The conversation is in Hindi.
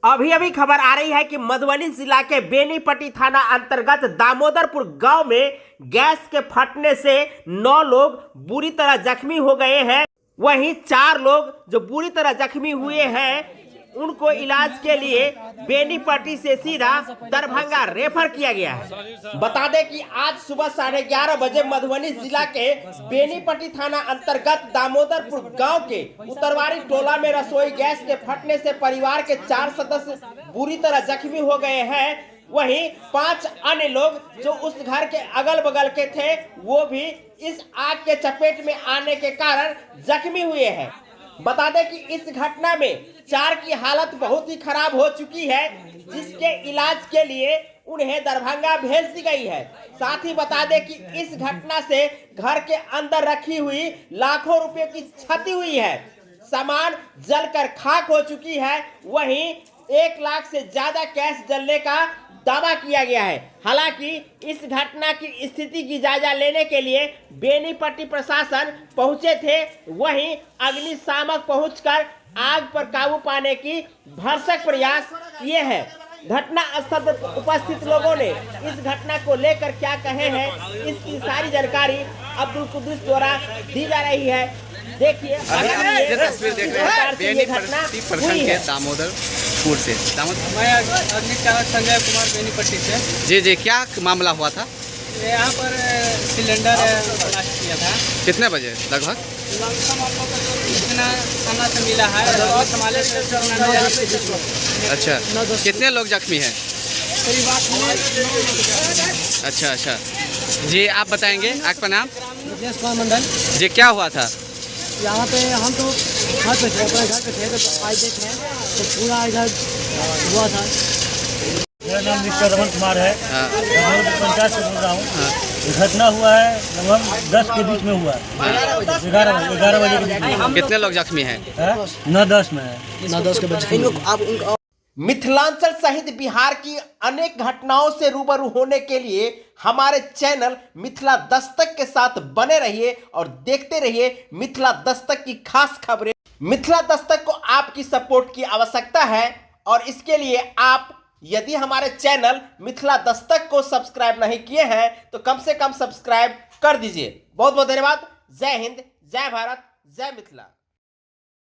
अभी अभी खबर आ रही है कि मधुबनी जिला के बेनीपट्टी थाना अंतर्गत दामोदरपुर गांव में गैस के फटने से 9 लोग बुरी तरह जख्मी हो गए हैं। वहीं 4 लोग जो बुरी तरह जख्मी हुए हैं उनको इलाज के लिए बेनीपट्टी से सीधा दरभंगा रेफर किया गया है। बता दें कि आज सुबह 11:30 बजे मधुबनी जिला के बेनीपट्टी थाना अंतर्गत दामोदरपुर गांव के उत्तरवारी टोला में रसोई गैस के फटने से परिवार के 4 सदस्य बुरी तरह जख्मी हो गए हैं। वहीं 5 अन्य लोग जो उस घर के अगल बगल के थे वो भी इस आग के चपेट में आने के कारण जख्मी हुए हैं। बता दें कि इस घटना में 4 की हालत बहुत ही खराब हो चुकी है, जिसके इलाज के लिए उन्हें दरभंगा भेज दी गई है। साथ ही बता दें कि इस घटना से घर के अंदर रखी हुई लाखों रुपए की क्षति हुई है, सामान जलकर खाक हो चुकी है। वहीं 1 लाख से ज्यादा कैश जलने का दावा किया गया है। हालांकि इस घटना की स्थिति की जायजा लेने के लिए बेनीपट्टी प्रशासन पहुंचे थे। वहीं अग्निशामक पहुंचकर आग पर काबू पाने की भरसक प्रयास किए हैं। घटना स्थल पर उपस्थित लोगों ने इस घटना को लेकर क्या कहे हैं, इसकी सारी जानकारी अब्दुल कुद्दूस द्वारा दी जा रही है। देखिए तस्वीर देख रहे हैं बेनीपट्टी प्रखंड के दामोदरपुर से। मैं अग्निचालक संजय कुमार बेनीपट्टी से। जी, क्या मामला हुआ था? यहाँ पर सिलेंडर ब्लास्ट किया था। कितने बजे लगभग? इतना खाना से मिला है। अच्छा, कितने लोग जख्मी हैं? अच्छा जी, आप बताएंगे आपका नाम? राजेश कुमार मंडल। जी, क्या हुआ था? यहाँ पे हम तो घर पे थे, अपने घर पे थे, तो आज देखे तो पूरा इधर हुआ था। मेरा नाम मिस्टर रमन कुमार है। पंचायत से बोल रहा हूँ। घटना हुआ है लगभग 10 के बीच में हुआ है। 11 बजे के बीच में। कितने लोग जख्मी हैं? 9-10 में है। 9-10 के बच्चे। मिथिलांचल सहित बिहार की अनेक घटनाओं से रूबरू होने के लिए हमारे चैनल मिथिला दस्तक के साथ बने रहिए और देखते रहिए मिथिला दस्तक की खास खबरें। मिथिला दस्तक को आपकी सपोर्ट की आवश्यकता है और इसके लिए आप यदि हमारे चैनल मिथिला दस्तक को सब्सक्राइब नहीं किए हैं तो कम से कम सब्सक्राइब कर दीजिए। बहुत बहुत धन्यवाद। जय हिंद, जय भारत, जय मिथिला।